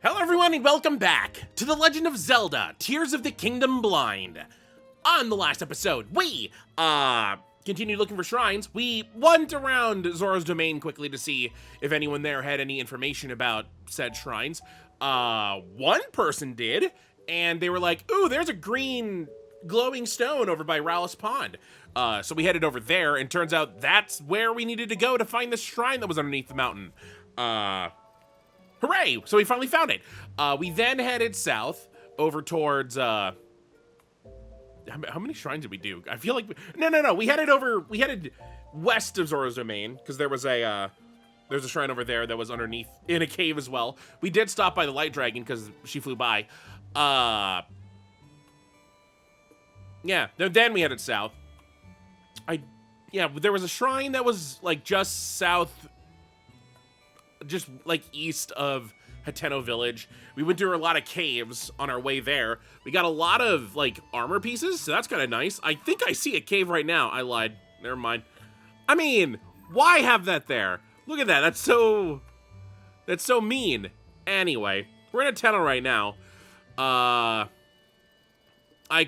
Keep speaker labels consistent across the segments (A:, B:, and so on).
A: Hello everyone and welcome back to the Legend of Zelda, Tears of the Kingdom Blind. On the last episode, we, continued looking for shrines. We went around Zora's domain quickly to see if anyone there had any information about said shrines. One person did, and they were like, ooh, there's a green glowing stone over by Rallis Pond. So we headed over there, and turns out that's where we needed to go to find the shrine that was underneath the mountain. Hooray! So we finally found it. We then headed south over towards, how many shrines did we do? I feel like, no. We headed west of Zora's domain, because there's a shrine over there that was underneath, in a cave as well. We did stop by the light dragon, because she flew by. Yeah, then we headed south. There was a shrine that was, like, just south, just like east of Hateno village. We went through a lot of caves on our way there. We got a lot of like armor pieces, so that's kind of nice. I think I see a cave right now. I lied. Never mind. I mean, why have that there? Look at that. That's so mean. Anyway, we're in a tunnel right now. I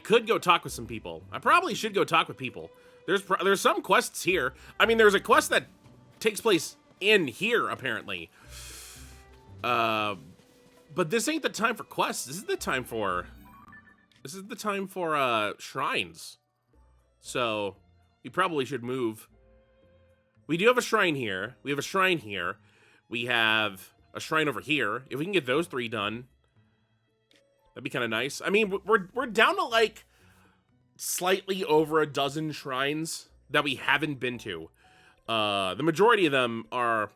A: could go talk with some people. I probably should go talk with people. There's some quests here. I mean, there's a quest that takes place in here, apparently. But this ain't the time for quests. This is the time for shrines. So we probably should move. We do have a shrine here. We have a shrine here. We have a shrine over here. If we can get those three done, that'd be kind of nice. I mean, we're down to like slightly over a dozen shrines that we haven't been to. The majority of them are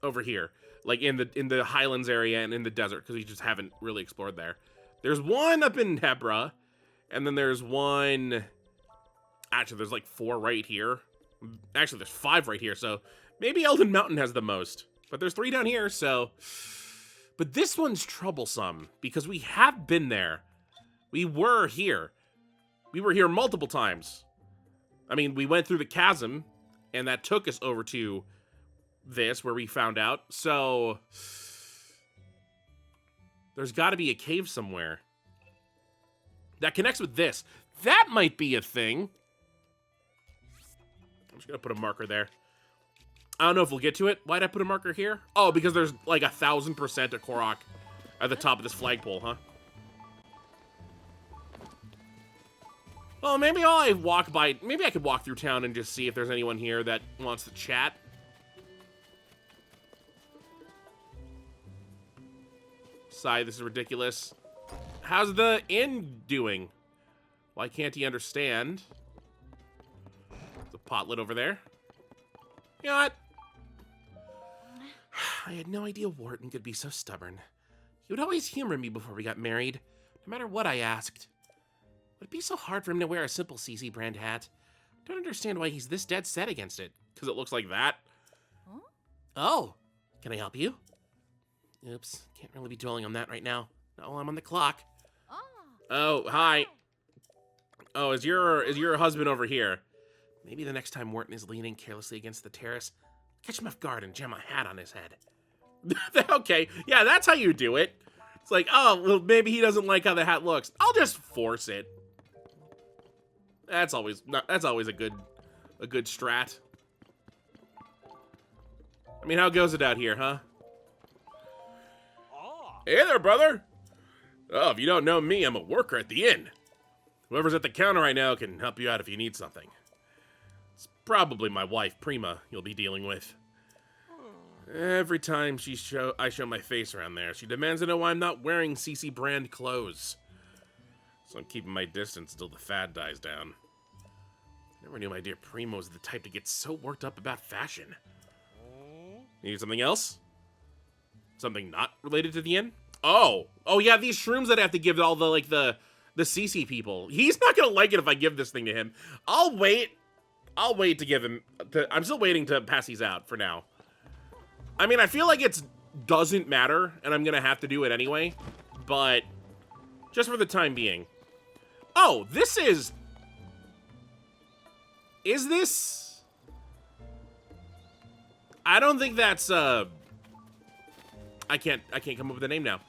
A: over here, like in the highlands area and in the desert, because we just haven't really explored there. There's one up in Hebra, and then there's one. Actually, there's like 4 right here. Actually, there's 5 right here. So maybe Elden Mountain has the most, but there's 3 down here. So, but this one's troublesome because we have been there. We were here. We were here multiple times. I mean, we went through the chasm, and that took us over to this, where we found out. So, there's got to be a cave somewhere that connects with this. That might be a thing. I'm just going to put a marker there. I don't know if we'll get to it. Why'd I put a marker here? Oh, because there's like 1,000% of Korok at the top of this flagpole, huh? Well, maybe while I walk by, maybe I could walk through town and just see if there's anyone here that wants to chat. Sigh, this is ridiculous. How's the inn doing? Why can't he understand? There's a potlet over there. You know what? I had no idea Wharton could be so stubborn. He would always humor me before we got married, no matter what I asked. Would it be so hard for him to wear a simple CC brand hat? Don't understand why he's this dead set against it. Because it looks like that. Huh? Oh, can I help you? Oops, can't really be dwelling on that right now. Not while I'm on the clock. Oh, hi. Oh, is your husband over here? Maybe the next time Wharton is leaning carelessly against the terrace, catch him off guard and jam a hat on his head. Okay, yeah, that's how you do it. It's like, oh, well, maybe he doesn't like how the hat looks. I'll just force it. That's always a good strat. I mean, how goes it out here, huh? Hey there, brother. Oh, if you don't know me, I'm a worker at the inn. Whoever's at the counter right now can help you out if you need something. It's probably my wife, Prima, you'll be dealing with. Every time I show my face around there, she demands to know why I'm not wearing CC brand clothes. So I'm keeping my distance until the fad dies down. Never knew my dear Prima was the type to get so worked up about fashion. Need something else? Something not related to the inn? Oh yeah, these shrooms that I have to give all the CC people. He's not gonna like it if I give this thing to him. I'll wait to give him. I'm still waiting to pass these out for now. I mean, I feel like it doesn't matter, and I'm gonna have to do it anyway. But just for the time being. Oh, this is. Is this? I don't think that's I can't come up with a name now.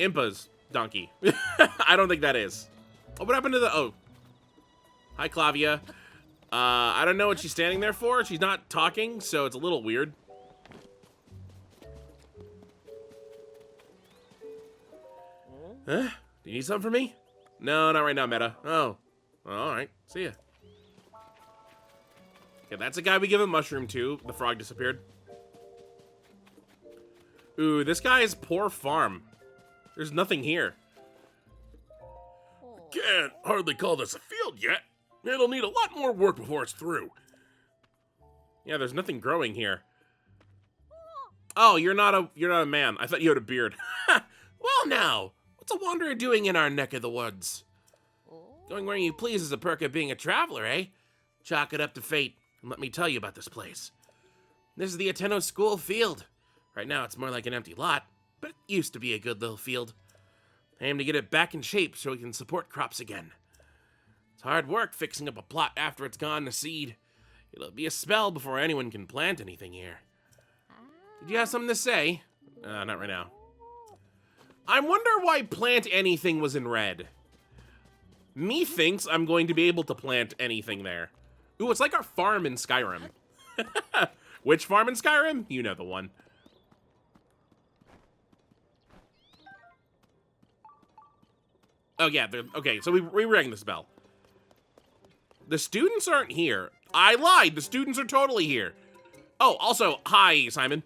A: Impa's donkey. I don't think that is. Oh, what happened to the... Oh. Hi, Clavia. I don't know what she's standing there for. She's not talking, so it's a little weird. Huh? Do you need something from me? No, not right now, Meta. Oh. Alright. See ya. Okay, that's a guy we give a mushroom to. The frog disappeared. Ooh, this guy's poor farm. There's nothing here.
B: Can't hardly call this a field yet. It'll need a lot more work before it's through.
A: Yeah, there's nothing growing here. Oh, you're not a man. I thought you had a beard. Well, now, what's a wanderer doing in our neck of the woods? Going where you please is a perk of being a traveler, eh? Chalk it up to fate, and let me tell you about this place. This is the Ateno School field. Right now, it's more like an empty lot, but it used to be a good little field. I aim to get it back in shape so we can support crops again. It's hard work fixing up a plot after it's gone to seed. It'll be a spell before anyone can plant anything here. Did you have something to say? Not right now. I wonder why plant anything was in red. Me thinks I'm going to be able to plant anything there. Ooh, it's like our farm in Skyrim. Which farm in Skyrim? You know the one. Oh, yeah. Okay, so we rang this bell. The students aren't here. I lied. The students are totally here. Oh, also, hi, Simon.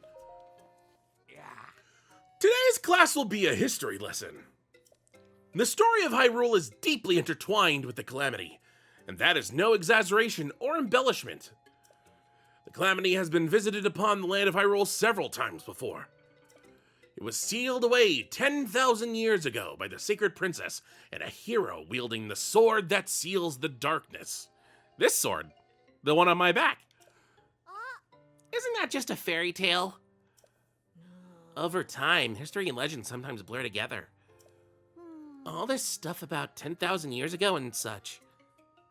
A: Today's class will be a history lesson. The story of Hyrule is deeply intertwined with the Calamity, and that is no exaggeration or embellishment. The Calamity has been visited upon the land of Hyrule several times before. It was sealed away 10,000 years ago by the sacred princess and a hero wielding the sword that seals the darkness. This sword, the one on my back. Isn't that just a fairy tale? Over time, history and legend sometimes blur together. All this stuff about 10,000 years ago and such.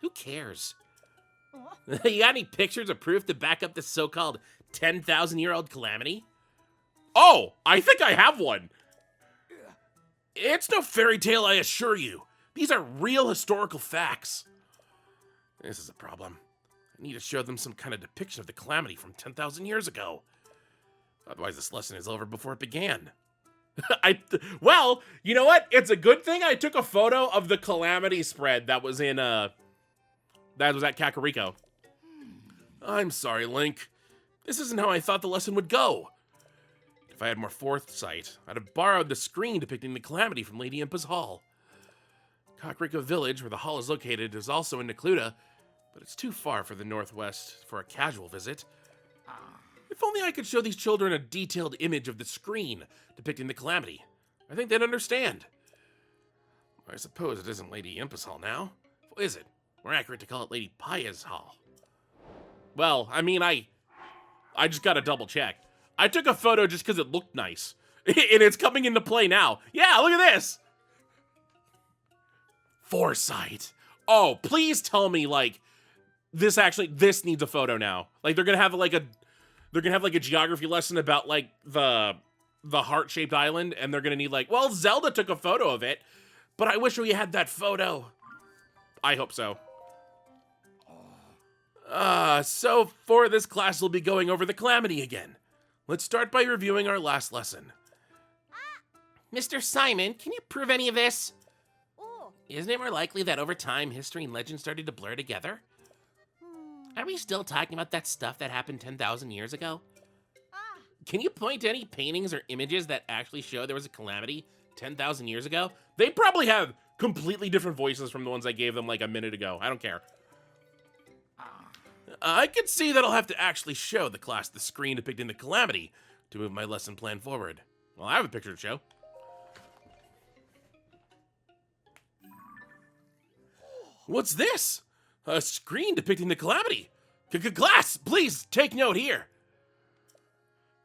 A: Who cares? You got any pictures or proof to back up this so-called 10,000-year-old calamity? Oh, I think I have one. It's no fairy tale, I assure you. These are real historical facts. This is a problem. I need to show them some kind of depiction of the calamity from 10,000 years ago. Otherwise, this lesson is over before it began. Well, you know what? It's a good thing I took a photo of the calamity spread that was in, that was at Kakariko. I'm sorry, Link. This isn't how I thought the lesson would go. If I had more foresight, I'd have borrowed the screen depicting the calamity from Lady Impa's hall. Kakariko Village, where the hall is located, is also in Necluda, but it's too far for the northwest for a casual visit. If only I could show these children a detailed image of the screen depicting the calamity. I think they'd understand. I suppose it isn't Lady Impa's hall now. What is it? More accurate to call it Lady Paya's hall. Well, I mean, I just gotta double check. I took a photo just because it looked nice. And it's coming into play now. Yeah, look at this. Foresight. Oh, please tell me, like, this needs a photo now. Like, they're gonna have like a geography lesson about like the heart-shaped island, and they're gonna need like, well, Zelda took a photo of it, but I wish we had that photo. I hope so. So for this class, we'll be going over the calamity again. Let's start by reviewing our last lesson. Mr. Simon, can you prove any of this? Isn't it more likely that over time, history and legend started to blur together? Are we still talking about that stuff that happened 10,000 years ago? Can you point to any paintings or images that actually show there was a calamity 10,000 years ago? They probably have completely different voices from the ones I gave them like a minute ago. I don't care. I can see that I'll have to actually show the class the screen depicting the calamity to move my lesson plan forward. Well, I have a picture to show. What's this? A screen depicting the calamity. Class, please take note here.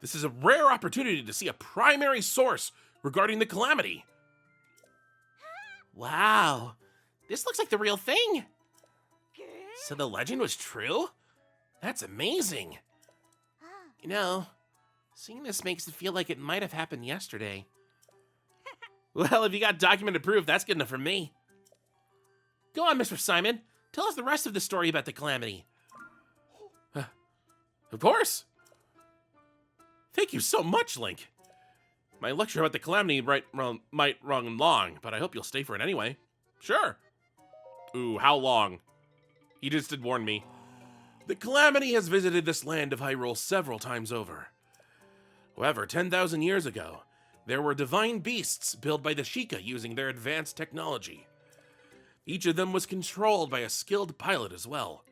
A: This is a rare opportunity to see a primary source regarding the calamity. Wow, this looks like the real thing. So the legend was true? That's amazing. You know, seeing this makes it feel like it might have happened yesterday. Well, if you got documented proof, that's good enough for me. Go on, Mr. Simon. Tell us the rest of the story about the calamity. Of course. Thank you so much, Link. My lecture about the calamity might run long, but I hope you'll stay for it anyway. Sure. Ooh, how long? He just did warn me. The calamity has visited this land of Hyrule several times over. However, 10,000 years ago, there were divine beasts built by the Sheikah using their advanced technology. Each of them was controlled by a skilled pilot as well.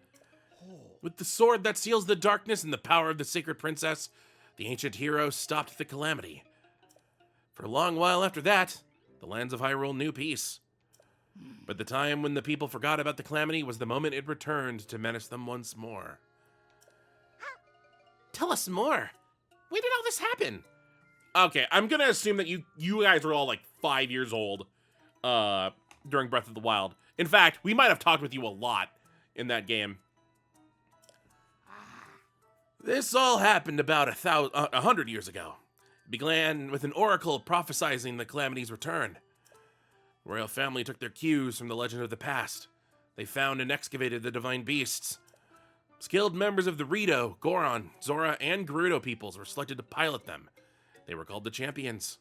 A: With the sword that seals the darkness and the power of the sacred princess, the ancient hero stopped the calamity. For a long while after that, the lands of Hyrule knew peace. But the time when the people forgot about the calamity was the moment it returned to menace them once more. Tell us more. When did all this happen? Okay, I'm gonna assume that you guys were all like 5 years old during Breath of the Wild. In fact, we might have talked with you a lot in that game. This all happened about 100 years ago. It began with an oracle prophesizing the calamity's return. The royal family took their cues from the legend of the past. They found and excavated the divine beasts. Skilled members of the Rito, Goron, Zora, and Gerudo peoples were selected to pilot them. They were called the champions.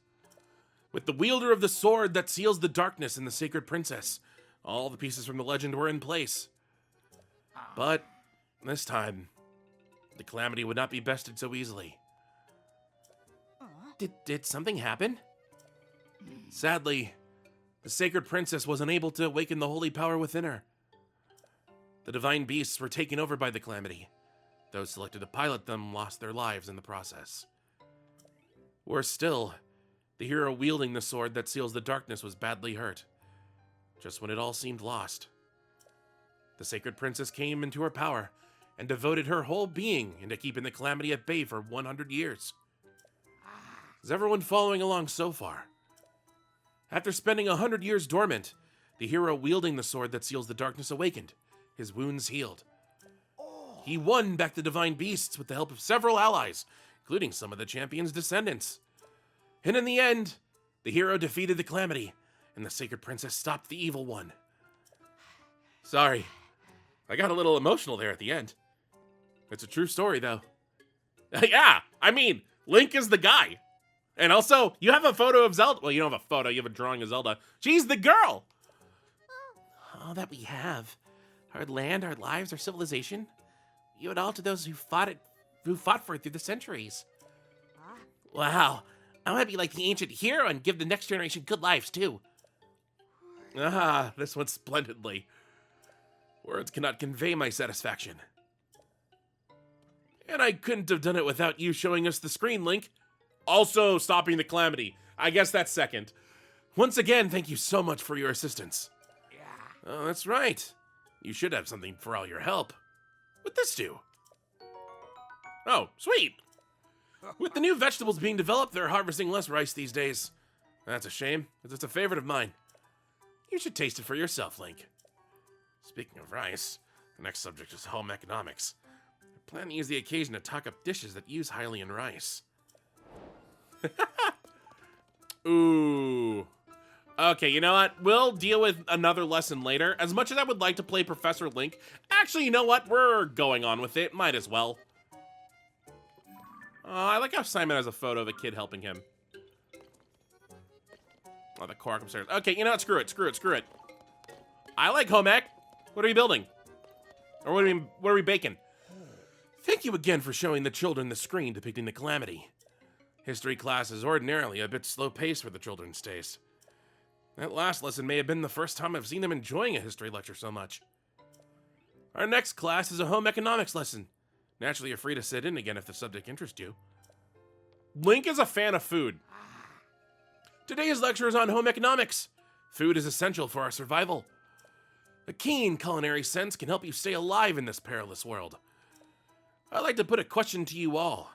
A: With the wielder of the sword that seals the darkness and the sacred princess, all the pieces from the legend were in place. But this time, the calamity would not be bested so easily. Did something happen? Sadly, the sacred princess was unable to awaken the holy power within her. The divine beasts were taken over by the calamity. Those selected to pilot them lost their lives in the process. Worse still, the hero wielding the sword that seals the darkness was badly hurt. Just when it all seemed lost, the sacred princess came into her power and devoted her whole being into keeping the calamity at bay for 100 years. Is everyone following along so far? After spending 100 years dormant, the hero wielding the sword that seals the darkness awakened, his wounds healed. He won back the divine beasts with the help of several allies, including some of the champion's descendants. And in the end, the hero defeated the calamity, and the sacred princess stopped the evil one. Sorry, I got a little emotional there at the end. It's a true story, though. Yeah, I mean, Link is the guy. And also, you have a photo of Zelda. Well, you don't have a photo, you have a drawing of Zelda. She's the girl! All that we have. Our land, our lives, our civilization. We owe it all to those who fought for it through the centuries. Wow, I want to be like the ancient hero and give the next generation good lives, too. Ah, this went splendidly. Words cannot convey my satisfaction. And I couldn't have done it without you showing us the screen, Link. Also stopping the calamity. I guess that's second. Once again, thank you so much for your assistance. Yeah. Oh, that's right. You should have something for all your help. What'd this do? Oh, sweet. With the new vegetables being developed, they're harvesting less rice these days. That's a shame, because it's a favorite of mine. You should taste it for yourself, Link. Speaking of rice, the next subject is home economics. I plan to use the occasion to talk up dishes that use Hylian rice. Ooh. Okay, you know what? We'll deal with another lesson later. As much as I would like to play Professor Link, actually, you know what? We're going on with it. Might as well. I like how Simon has a photo of a kid helping him. Oh, the Korok upstairs. Okay, you know what? Screw it. I like home ec. What are you building? Or what are we baking? Thank you again for showing the children the screen depicting the calamity. History class is ordinarily a bit slow-paced for the children's taste. That last lesson may have been the first time I've seen them enjoying a history lecture so much. Our next class is a home economics lesson. Naturally, you're free to sit in again if the subject interests you. Link is a fan of food. Today's lecture is on home economics. Food is essential for our survival. A keen culinary sense can help you stay alive in this perilous world. I'd like to put a question to you all.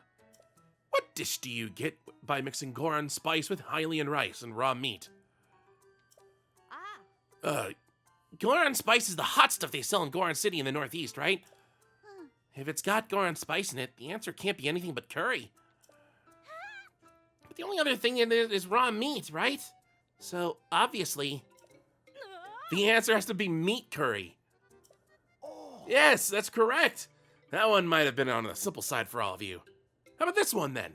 A: What dish do you get by mixing Goron spice with Hylian rice and raw meat? Goron spice is the hot stuff they sell in Goron City in the Northeast, right? If it's got Goron spice in it, the answer can't be anything but curry. But the only other thing in it is raw meat, right? So, obviously, the answer has to be meat curry. Yes, that's correct. That one might have been on the simple side for all of you. How about this one, then?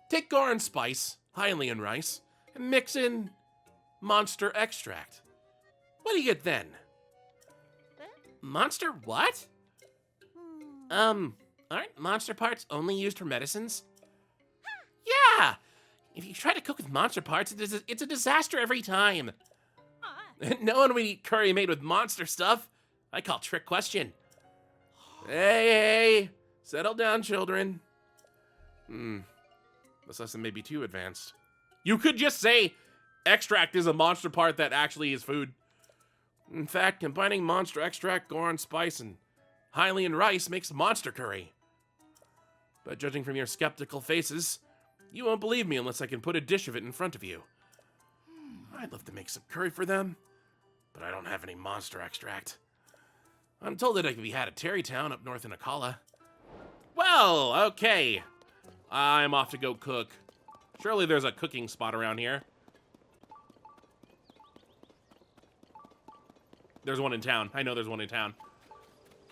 A: Take Goron spice, Hylian rice, and mix in monster extract. What do you get then? Monster what? Aren't monster parts only used for medicines? Yeah! If you try to cook with monster parts, it's a disaster every time. No one would eat curry made with monster stuff. I call trick question. Hey, settle down, children. This lesson may be too advanced. You could just say extract is a monster part that actually is food. In fact, combining monster extract, Goron spice, and Hylian rice makes monster curry. But judging from your skeptical faces, you won't believe me unless I can put a dish of it in front of you. I'd love to make some curry for them, but I don't have any monster extract. I'm told that it can be had at Terrytown up north in Akala. Well, okay. I'm off to go cook. Surely there's a cooking spot around here. There's one in town. I know there's one in town.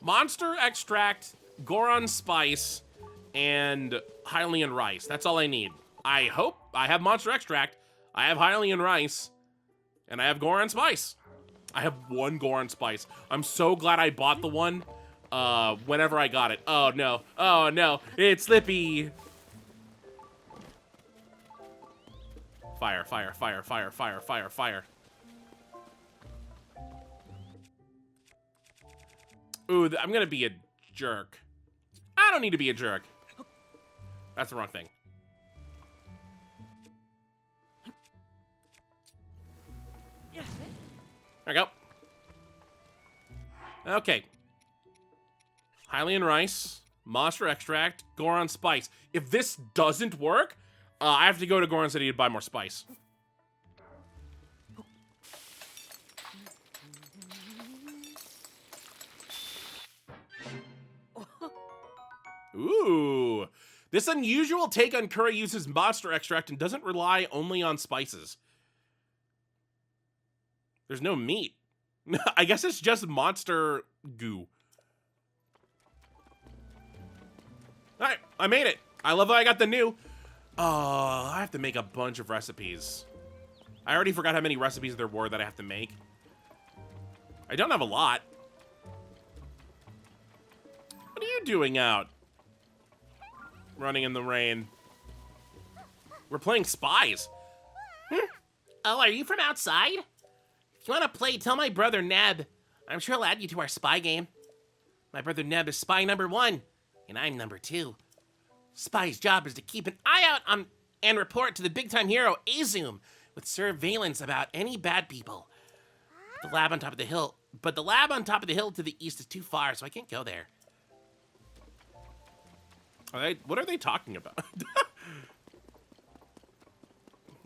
A: Monster extract, Goron spice, and Hylian rice. That's all I need. I hope I have monster extract, I have Hylian rice, and I have Goron spice. I have one Goron spice. I'm so glad I bought the one whenever I got it. Oh no. Oh no. It's Slippy. Fire, fire, fire, fire, fire, fire, fire. Ooh, I'm gonna be a jerk. I don't need to be a jerk. That's the wrong thing. There we go. Okay. Hylian rice, monster extract, Goron spice. If this doesn't work, I have to go to Goron City to buy more spice. Ooh. This unusual take on curry uses monster extract and doesn't rely only on spices. There's no meat. I guess it's just monster goo. Alright, I made it. I love that I got the new. Oh, I have to make a bunch of recipes. I already forgot how many recipes there were that I have to make. I don't have a lot. What are you doing out? Running in the rain. We're playing spies. Oh, are you from outside? If you want to play, tell my brother Neb. I'm sure he'll add you to our spy game. My brother Neb is spy number 1, and I'm number 2. Spy's job is to keep an eye out on and report to the big-time hero, Azum, with surveillance about any bad people. The lab on top of the hill, but the lab on top of the hill to the east is too far, so I can't go there. What are they talking about?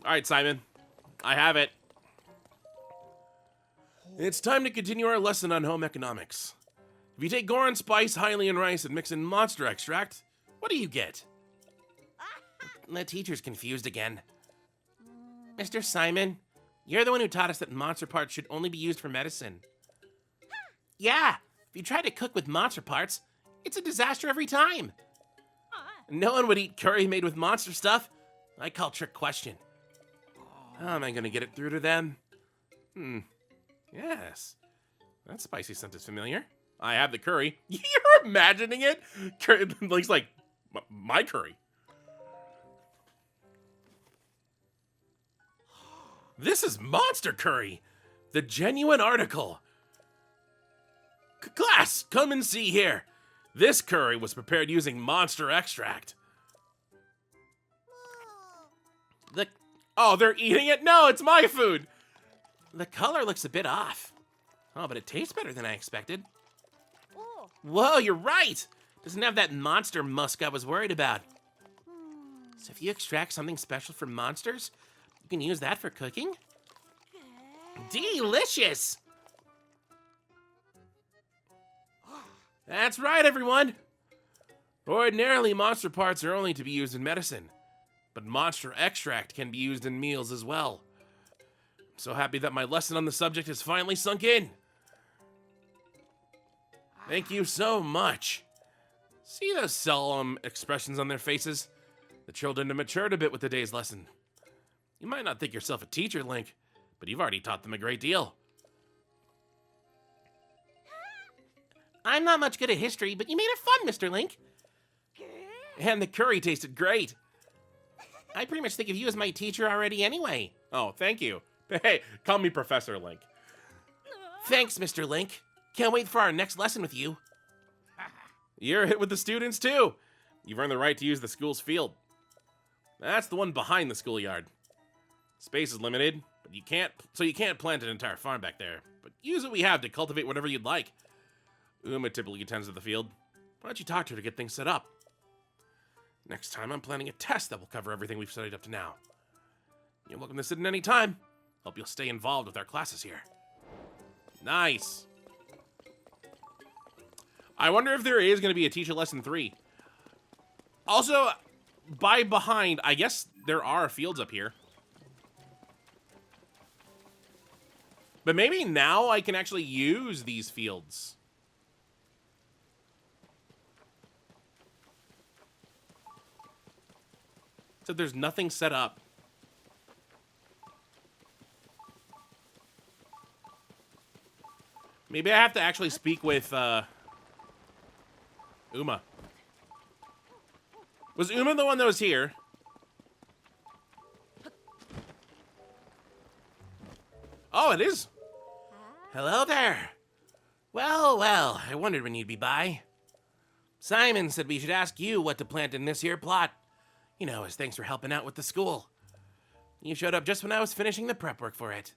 A: All right, Simon. I have it. It's time to continue our lesson on home economics. If you take Goron spice, Hylian rice, and mix in monster extract, what do you get? The teacher's confused again. Mr. Simon, you're the one who taught us that monster parts should only be used for medicine. Yeah, if you try to cook with monster parts, it's a disaster every time. No one would eat curry made with monster stuff. I call trick question. How am I going to get it through to them? Yes. That spicy scent is familiar. I have the curry. You're imagining it? Curry looks like my curry. This is monster curry. The genuine article. Class, come and see here. This curry was prepared using monster extract. Oh, they're eating it? No, it's my food. The color looks a bit off. Oh, but it tastes better than I expected. Whoa, you're right. Doesn't have that monster musk I was worried about. So if you extract something special from monsters, you can use that for cooking? Delicious! That's right, everyone. Ordinarily, monster parts are only to be used in medicine, but monster extract can be used in meals as well. I'm so happy that my lesson on the subject has finally sunk in. Thank you so much. See those solemn expressions on their faces? The children have matured a bit with today's lesson. You might not think yourself a teacher, Link, but you've already taught them a great deal. I'm not much good at history, but you made it fun, Mr. Link. And the curry tasted great. I pretty much think of you as my teacher already anyway. Oh, thank you. Hey, call me Professor Link. Thanks, Mr. Link. Can't wait for our next lesson with you. You're a hit with the students, too. You've earned the right to use the school's field. That's the one behind the schoolyard. Space is limited, but you can't plant an entire farm back there. But use what we have to cultivate whatever you'd like. Uma typically tends to the field. Why don't you talk to her to get things set up? Next time, I'm planning a test that will cover everything we've studied up to now. You're welcome to sit in any time. Hope you'll stay involved with our classes here. Nice. I wonder if there is going to be a teacher lesson 3. Also, by behind, I guess there are fields up here. But maybe now I can actually use these fields. So there's nothing set up. Maybe I have to actually speak with Uma. Was Uma the one that was here? Oh, it is. Hello there. Well, well, I wondered when you'd be by. Simon said we should ask you what to plant in this here plot. You know, as thanks for helping out with the school. You showed up just when I was finishing the prep work for it.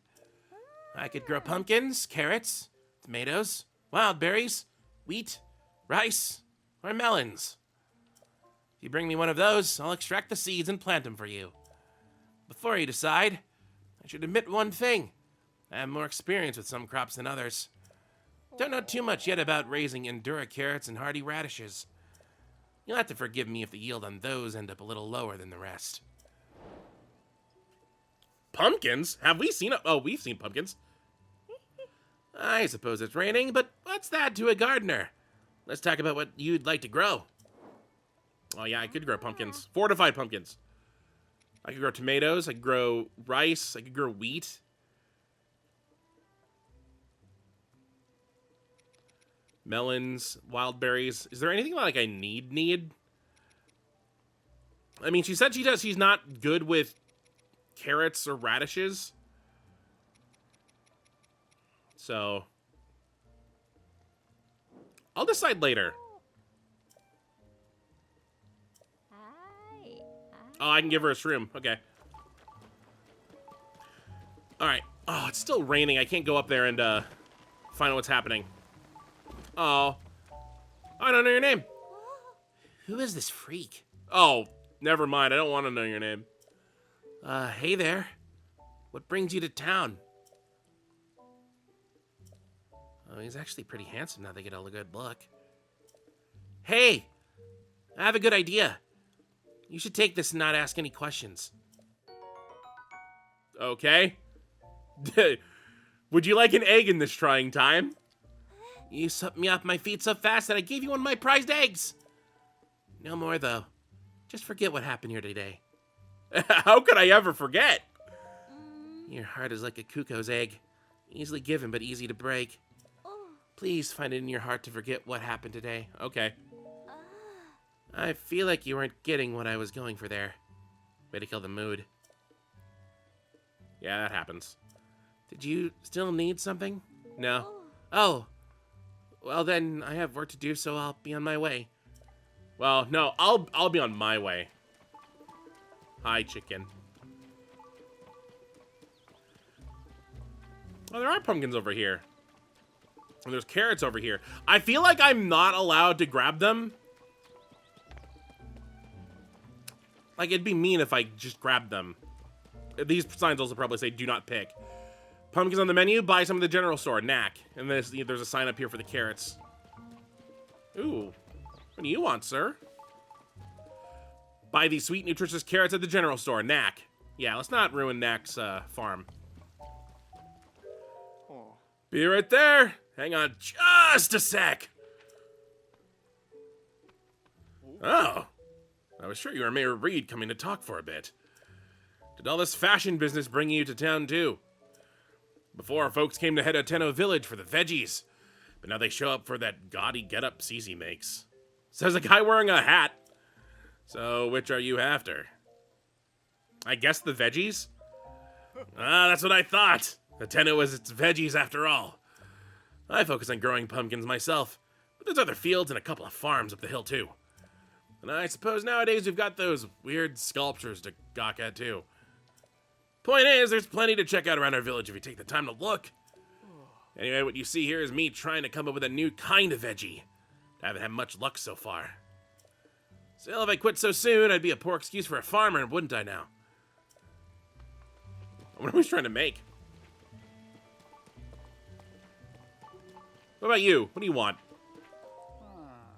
A: I could grow pumpkins, carrots, tomatoes, wild berries, wheat, rice, or melons. If you bring me one of those, I'll extract the seeds and plant them for you. Before you decide, I should admit one thing. I have more experience with some crops than others. Don't know too much yet about raising Endura carrots and hardy radishes. You'll have to forgive me if the yield on those end up a little lower than the rest. Pumpkins? Have we seen Oh, we've seen pumpkins. I suppose it's raining, but what's that to a gardener? Let's talk about what you'd like to grow. Oh yeah, I could grow pumpkins. Fortified pumpkins. I could grow tomatoes, I could grow rice, I could grow wheat. Melons, wild berries. Is there anything like I need? I mean, she said she's not good with carrots or radishes. So I'll decide later. Oh, I can give her a shroom. Okay. All right. Oh, it's still raining. I can't go up there and find out what's happening. Oh, I don't know your name. Who is this freak? Oh, never mind. I don't want to know your name. Hey there. What brings you to town? Oh, he's actually pretty handsome now they get a good look. Hey, I have a good idea. You should take this and not ask any questions. Okay. Would you like an egg in this trying time? You swept me off my feet so fast that I gave you one of my prized eggs. No more, though. Just forget what happened here today. How could I ever forget? Your heart is like a cuckoo's egg. Easily given, but easy to break. Please find it in your heart to forget what happened today. Okay. I feel like you weren't getting what I was going for there. Way to kill the mood. Yeah, that happens. Did you still need something? No. Oh. Well, then I have work to do, so I'll be on my way. Well, no, I'll be on my way. Hi, chicken. Oh, there are pumpkins over here. And there's carrots over here. I feel like I'm not allowed to grab them. Like, it'd be mean if I just grabbed them. These signs also probably say, do not pick. Pumpkins on the menu, buy some at the general store, knack. And there's a sign up here for the carrots. Ooh, what do you want, sir? Buy these sweet, nutritious carrots at the general store. Knack. Yeah, let's not ruin Knack's farm. Be right there. Hang on just a sec. Oh. I was sure you were Mayor Reed coming to talk for a bit. Did all this fashion business bring you to town, too? Before, folks came to head to Tenno Village for the veggies, but now they show up for that gaudy getup Cece makes. Says a guy wearing a hat. So, which are you after? I guess the veggies? Ah, that's what I thought. The Tenno is its veggies after all. I focus on growing pumpkins myself, but there's other fields and a couple of farms up the hill, too. And I suppose nowadays we've got those weird sculptures to gawk at, too. Point is, there's plenty to check out around our village if you take the time to look. Anyway, what you see here is me trying to come up with a new kind of veggie. I haven't had much luck so far. Still, if I quit so soon, I'd be a poor excuse for a farmer, wouldn't I now? What are we trying to make? What about you? What do you want?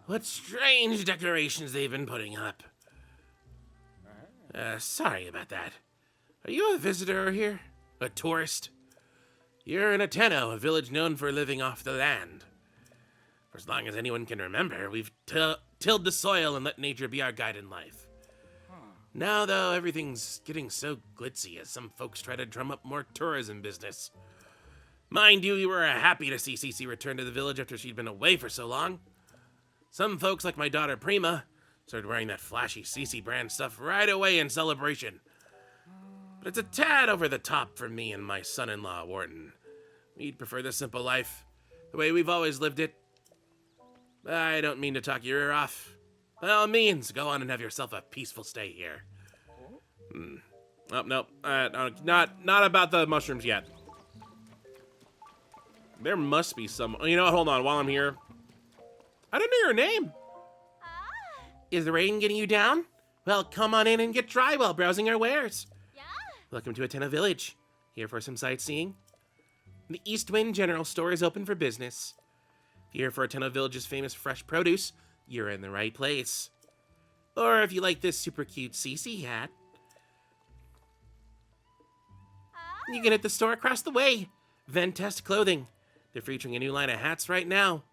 A: What strange decorations they've been putting up. Sorry about that. Are you a visitor here? A tourist? You're in Tenno, a village known for living off the land. For as long as anyone can remember, we've tilled the soil and let nature be our guide in life. Now, though, everything's getting so glitzy as some folks try to drum up more tourism business. Mind you, we were happy to see Cece return to the village after she'd been away for so long. Some folks, like my daughter Prima, started wearing that flashy Cece brand stuff right away in celebration. But it's a tad over the top for me and my son-in-law, Wharton. We'd prefer the simple life, the way we've always lived it. I don't mean to talk your ear off. By all means, go on and have yourself a peaceful stay here. Oh, nope. Not about the mushrooms yet. There must be some... You know what? Hold on. While I'm here. I don't know your name. Is the rain getting you down? Well, come on in and get dry while browsing our wares. Yeah. Welcome to Tenno Village. Here for some sightseeing? The East Wind General Store is open for business. If you're here for Tenno Village's famous fresh produce, you're in the right place. Or if you like this super cute Cece hat, you can hit the store across the way. Ventest Clothing. They're featuring a new line of hats right now.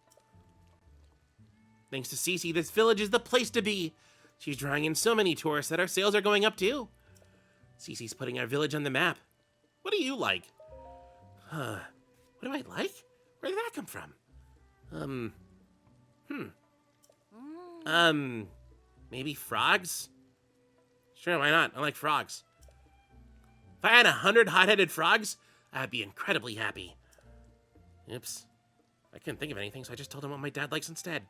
A: Thanks to Cece, this village is the place to be. She's drawing in so many tourists that our sales are going up too. Cece's putting our village on the map. What do you like? What do I like? Where did that come from? Maybe frogs? Sure, why not? I like frogs. If I had 100 hot-headed frogs, I'd be incredibly happy. Oops. I couldn't think of anything, so I just told him what my dad likes instead.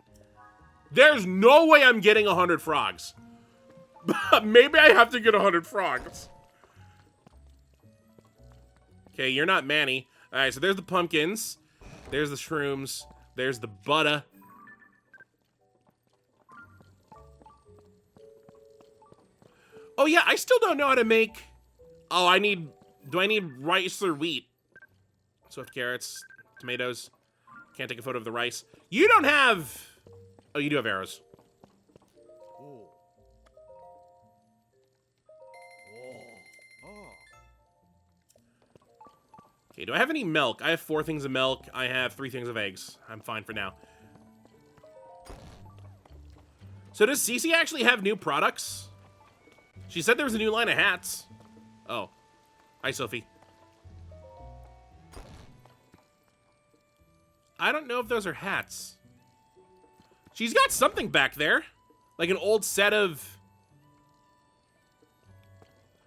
A: There's no way I'm getting 100 frogs. Maybe I have to get 100 frogs. Okay, you're not Manny. Alright, so there's the pumpkins. There's the shrooms. There's the butter. Oh yeah, I still don't know how to make... Oh, do I need rice or wheat? Swift carrots, tomatoes. Can't take a photo of the rice. You don't have... Oh, you do have arrows. Okay, do I have any milk? I have 4 things of milk. I have 3 things of eggs. I'm fine for now. So does Cece actually have new products? She said there was a new line of hats. Oh. Hi, Sophie. I don't know if those are hats. She's got something back there. Like an old set of...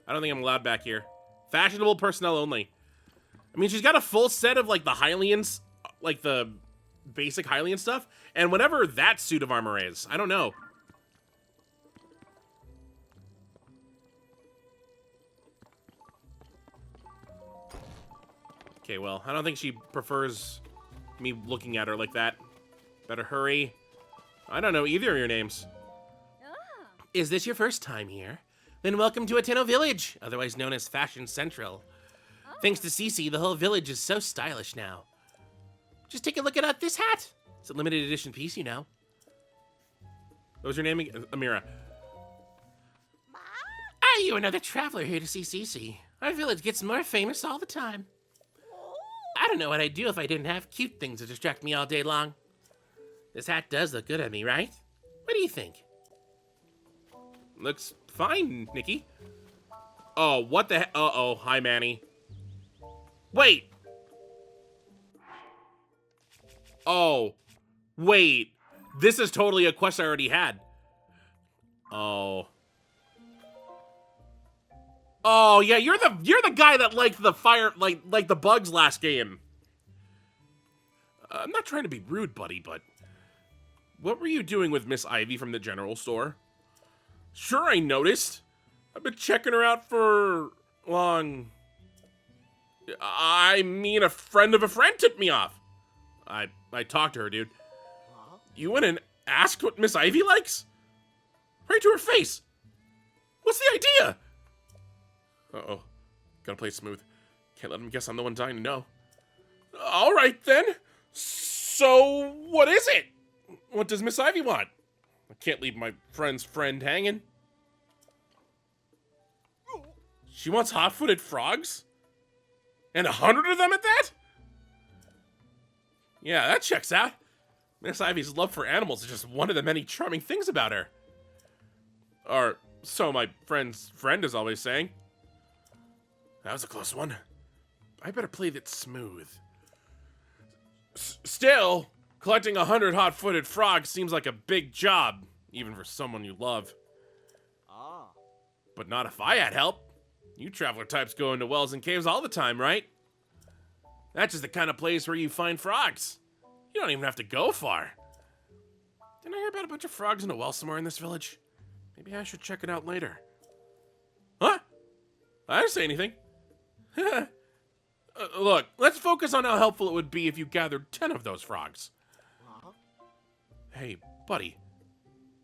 A: I don't think I'm allowed back here. Fashionable personnel only. I mean, she's got a full set of, like, the Hylians, like, the basic Hylian stuff, and whatever that suit of armor is. I don't know. Okay, well, I don't think she prefers me looking at her like that. Better hurry. I don't know either of your names. Oh. Is this your first time here? Then welcome to Tenno Village, otherwise known as Fashion Central. Oh. Thanks to Cece, the whole village is so stylish now. Just take a look at this hat. It's a limited edition piece, you know. What was your name again? Amira. Are you another traveler here to see Cece? Our village gets more famous all the time. I don't know what I'd do if I didn't have cute things to distract me all day long. This hat does look good on me, right? What do you think? Looks fine, Nikki. Oh, what the heck? Uh-oh, hi, Manny. Wait. Oh, wait. This is totally a quest I already had. Oh. Oh, yeah, you're the guy that liked the fire, like the bugs last game. I'm not trying to be rude, buddy, but what were you doing with Miss Ivy from the general store? Sure, I noticed. I've been checking her out for long. I mean, a friend of a friend tipped me off. I talked to her, dude. You went and asked what Miss Ivy likes? Right to her face. What's the idea? Uh-oh. Gotta play it smooth. Can't let him guess I'm the one dying to know. All right, then. So, what is it? What does Miss Ivy want? I can't leave my friend's friend hanging. She wants hot-footed frogs? And 100 of them at that? Yeah, that checks out. Miss Ivy's love for animals is just one of the many charming things about her. Or so my friend's friend is always saying. That was a close one. I better play that smooth. Still, collecting 100 hot-footed frogs seems like a big job, even for someone you love. But not if I had help. You traveler types go into wells and caves all the time, right? That's just the kind of place where you find frogs. You don't even have to go far. Didn't I hear about a bunch of frogs in a well somewhere in this village? Maybe I should check it out later. Huh? I didn't say anything. Look, let's focus on how helpful it would be if you gathered 10 of those frogs. Hey, buddy.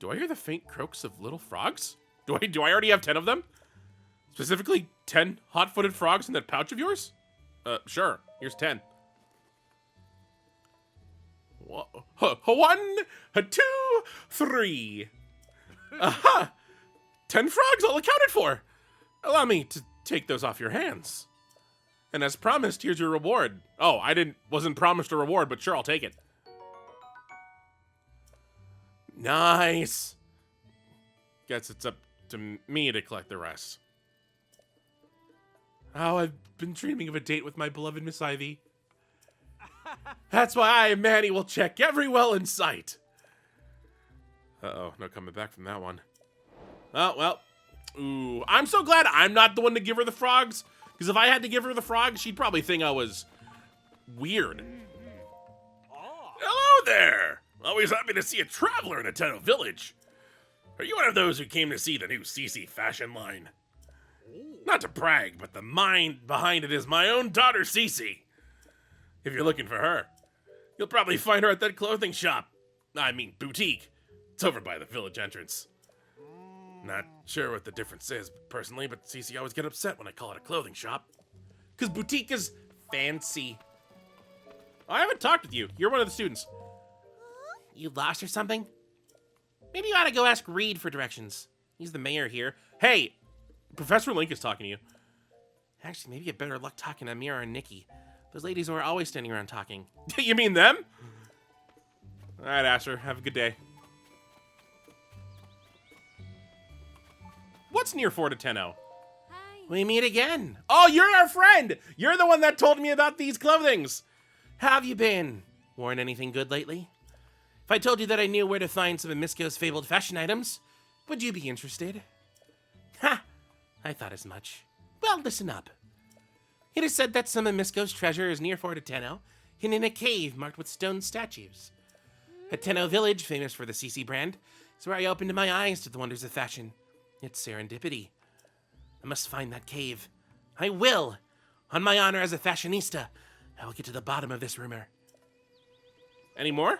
A: Do I hear the faint croaks of little frogs? Do I already have 10 of them? Specifically, 10 hot-footed frogs in that pouch of yours? Sure. Here's 10. 1, 2, 3. Aha! 10 frogs all accounted for. Allow me to take those off your hands. And as promised, here's your reward. Oh, wasn't promised a reward, but sure, I'll take it. Nice. Guess it's up to me to collect the rest. Oh, I've been dreaming of a date with my beloved Miss Ivy. That's why I, Manny, will check every well in sight. Uh-oh, no coming back from that one. Oh, well. Ooh, I'm so glad I'm not the one to give her the frogs. Because if I had to give her the frogs, she'd probably think I was weird.
B: Hello there! Always happy to see a traveler in a Tenno village. Are you one of those who came to see the new CC fashion line? Not to brag, but the mind behind it is my own daughter, Cece. If you're looking for her, you'll probably find her at that clothing shop. I mean, boutique. It's over by the village entrance. Not sure what the difference is, personally, but Cece always get upset when I call it a clothing shop.
A: Because boutique is fancy. Oh, I haven't talked with you. You're one of the students. You lost or something? Maybe you ought to go ask Reed for directions. He's the mayor here. Hey, Professor Link is talking to you. Actually, maybe you had better luck talking to Mira and Nikki. Those ladies who are always standing around talking. You mean them? All right, Asher. Have a good day. What's near 4 to 10-0? Hi. We meet again. Oh, you're our friend. You're the one that told me about these clothings. How have you been? Worn anything good lately? If I told you that I knew where to find some of Misko's fabled fashion items, would you be interested? Ha! I thought as much. Well, listen up. It is said that some of Misko's treasure is near 4 to 10-0, hidden in a cave marked with stone statues. At Tenno Village, famous for the CC brand, is where I opened my eyes to the wonders of fashion. It's serendipity. I must find that cave. I will! On my honor as a fashionista, I will get to the bottom of this rumor. Any more?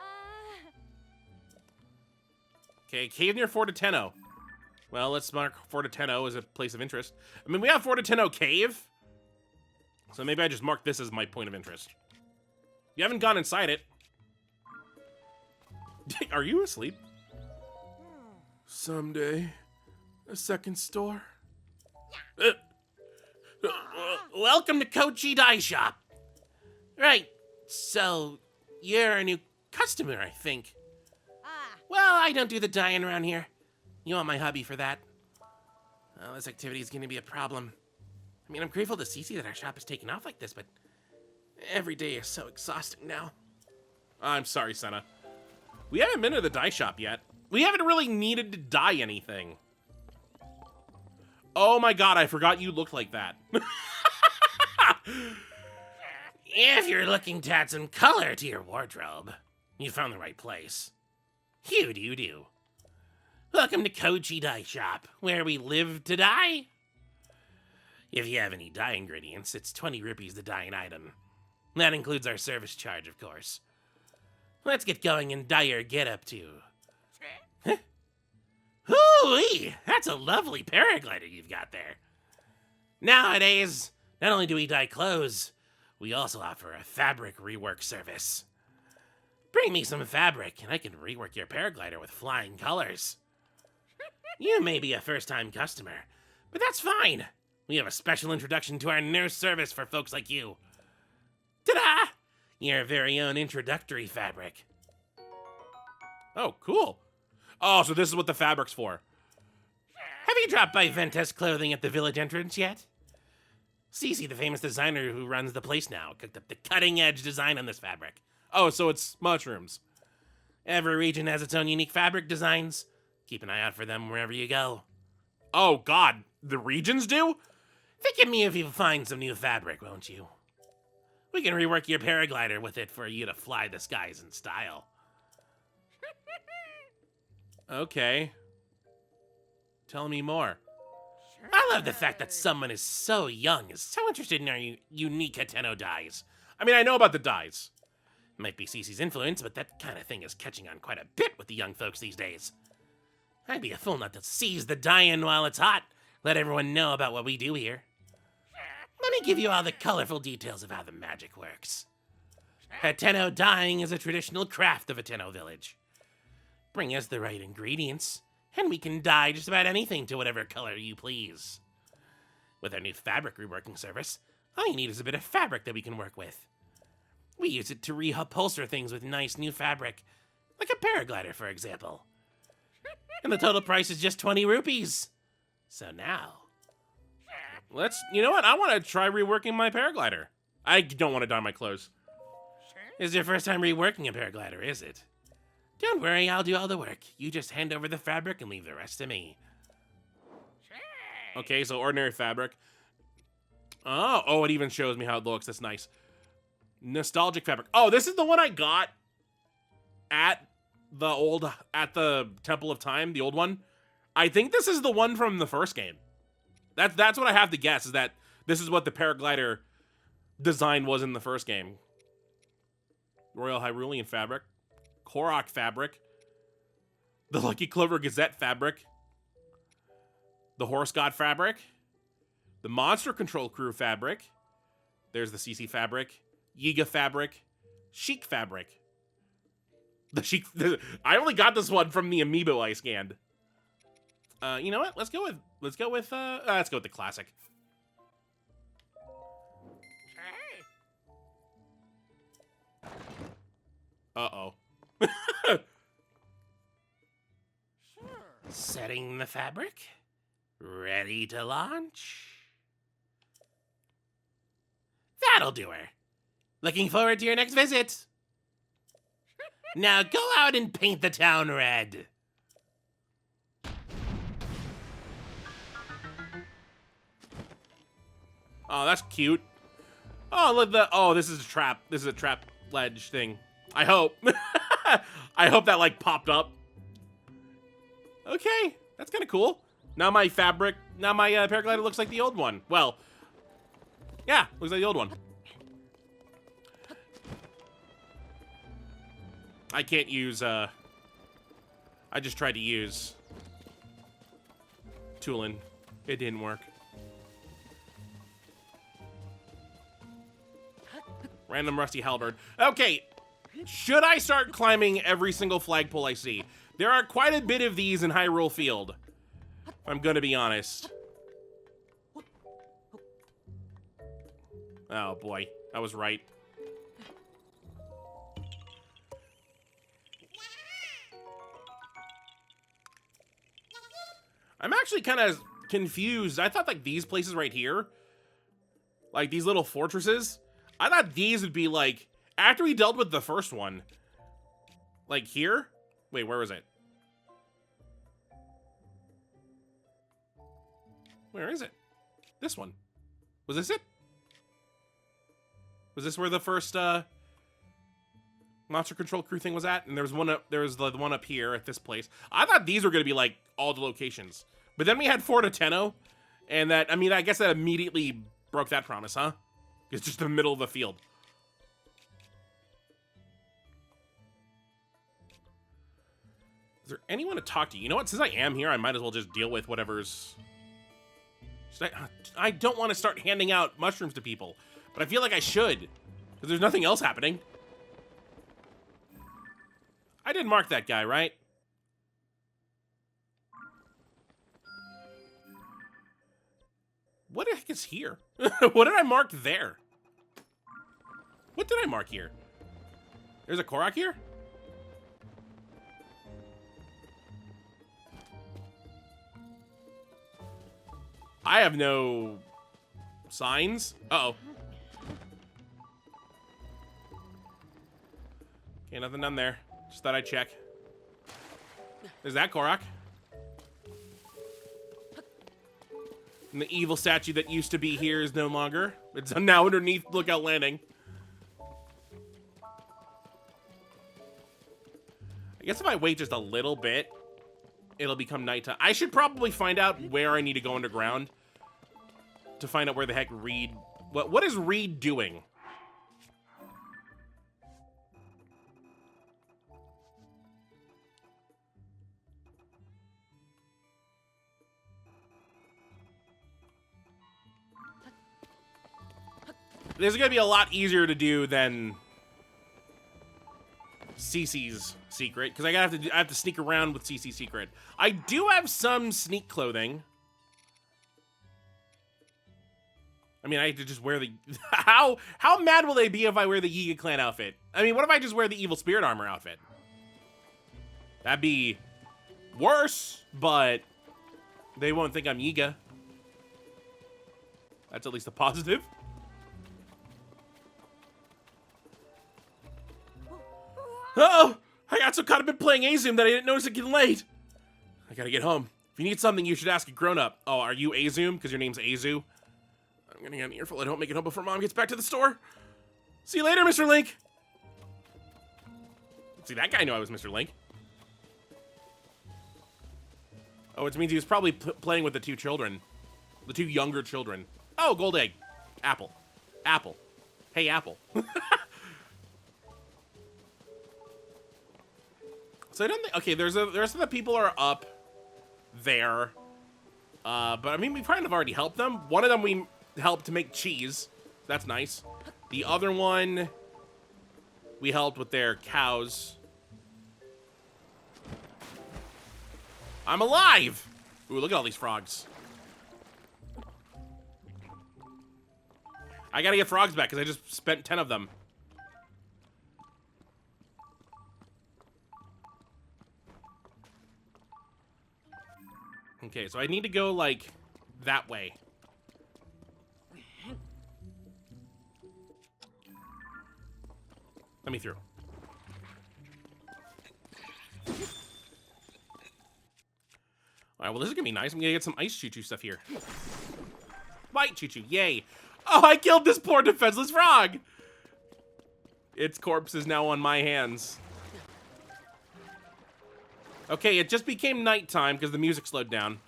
A: Okay, cave near 4 to 10-0. Well, let's mark 4 to 10-0 as a place of interest. I mean, we have 4 to 10-0 cave. So maybe I just mark this as my point of interest. You haven't gone inside it. Are you asleep? Someday. A second store? Welcome to Kochi Dye Shop. Right, so you're a new customer, I think. Well, I don't do the dyeing around here. You want my hubby for that? Well, this activity is going to be a problem. I mean, I'm grateful to Cece that our shop is taking off like this, but every day is so exhausting now. I'm sorry, Senna. We haven't been to the dye shop yet. We haven't really needed to dye anything. Oh my god, I forgot you looked like that. If you're looking to add some color to your wardrobe, you found the right place. Hoo-doo-doo. Welcome to Kochi Dye Shop, where we live to dye. If you have any dye ingredients, it's 20 rupees to dye an item. That includes our service charge, of course. Let's get going and dye your getup too. Huh? Hoo-wee! That's a lovely paraglider you've got there. Nowadays, not only do we dye clothes, we also offer a fabric rework service. Bring me some fabric and I can rework your paraglider with flying colors. You may be a first-time customer, but that's fine. We have a special introduction to our new service for folks like you. Ta-da! Your very own introductory fabric. Oh, cool. Oh, so this is what the fabric's for. Have you dropped by Ventus Clothing at the village entrance yet? Cece, the famous designer who runs the place now, cooked up the cutting-edge design on this fabric. Oh, so it's mushrooms. Every region has its own unique fabric designs. Keep an eye out for them wherever you go. Oh, God. The regions do? Think of me if you find some new fabric, won't you? We can rework your paraglider with it for you to fly the skies in style. Okay. Tell me more. I love the fact that someone is so young, is so interested in our unique Hateno dyes. I mean, I know about the dyes. Might be Cece's influence, but that kind of thing is catching on quite a bit with the young folks these days. I'd be a fool not to seize the dye-in while it's hot. Let everyone know about what we do here. Let me give you all the colorful details of how the magic works. Hateno dyeing is a traditional craft of Hateno Village. Bring us the right ingredients, and we can dye just about anything to whatever color you please. With our new fabric reworking service, all you need is a bit of fabric that we can work with. We use it to reupholster things with nice new fabric, like a paraglider, for example. And the total price is just 20 rupees. So now, you know what? I want to try reworking my paraglider. I don't want to dye my clothes. This is your first time reworking a paraglider, is it? Don't worry, I'll do all the work. You just hand over the fabric and leave the rest to me. Okay, so ordinary fabric. Oh, it even shows me how it looks. That's nice. Nostalgic fabric. Oh, this is the one I got at the Temple of Time, the old one. I think this is the one from the first game. That's what I have to guess, is that this is what the paraglider design was in the first game. Royal Hyrulean fabric. Korok fabric. The Lucky Clover Gazette fabric. The Horse God fabric. The Monster Control Crew fabric. There's the CC fabric. Yiga fabric. Chic fabric. I only got this one from the amiibo I scanned. You know what? Let's go with the classic. Uh-oh. Setting the fabric. Ready to launch. That'll do her. Looking forward to your next visit. Now go out and paint the town red. Oh, that's cute. Oh, look this is a trap. This is a trap ledge thing. I hope. I hope that like popped up. Okay, that's kind of cool. Now my paraglider looks like the old one. Well, yeah, looks like the old one. I can't use, I just tried to use Tulin. It didn't work. Random rusty halberd. Okay, should I start climbing every single flagpole I see? There are quite a bit of these in Hyrule Field, if I'm gonna be honest. Oh, boy. I was right. I'm actually kind of confused. I thought, like, these places right here, like, these little fortresses, I thought these would be, like, after we dealt with the first one, like, here? Wait, where was it? Where is it? This one. Was this it? Was this where the first, Monster Control Crew thing was at? And there was one up, there was the one up here at this place. I thought these were going to be, like, all the locations. But then we had Fort Ateno, and that, I mean, I guess that immediately broke that promise, huh? It's just the middle of the field. Is there anyone to talk to? You know what? Since I am here, I might as well just deal with whatever's... I don't want to start handing out mushrooms to people, but I feel like I should, because there's nothing else happening. I did mark that guy, right? What the heck is here? What did I mark there? What did I mark here? There's a Korok here? I have no signs. Uh-oh. Okay, nothing done there. Just thought I'd check. There's that Korok. And the evil statue that used to be here is no longer. It's now underneath Lookout Landing. I guess if I wait just a little bit, it'll become nighttime. I should probably find out where I need to go underground to find out where the heck Reed... What is Reed doing? This is going to be a lot easier to do than Cece's secret, because I have to sneak around with Cece's secret. I do have some sneak clothing. I mean, I have to just wear the... How mad will they be if I wear the Yiga Clan outfit? I mean, what if I just wear the Evil Spirit Armor outfit? That'd be worse, but they won't think I'm Yiga. That's at least a positive. Oh, I got so caught up in playing Azum that I didn't notice it getting late. I gotta get home. If you need something, you should ask a grown-up. Oh, are you Azum? Because your name's Azu. I'm gonna get an earful. I don't make it home before Mom gets back to the store. See you later, Mr. Link. See, that guy knew I was Mr. Link. Oh, which means he was probably playing with the two children. The two younger children. Oh, gold egg. Apple. Apple. Hey, Apple. So I don't think... Okay, the rest of the people are up there. But, I mean, we kind of already helped them. One of them we helped to make cheese. That's nice. The other one, we helped with their cows. I'm alive! Ooh, look at all these frogs. I gotta get frogs back, because I just spent 10 of them. Okay, so I need to go, like, that way. Let me through. Alright, well, this is gonna be nice. I'm gonna get some ice choo-choo stuff here. White choo-choo, yay. Oh, I killed this poor defenseless frog! Its corpse is now on my hands. Okay, it just became nighttime because the music slowed down.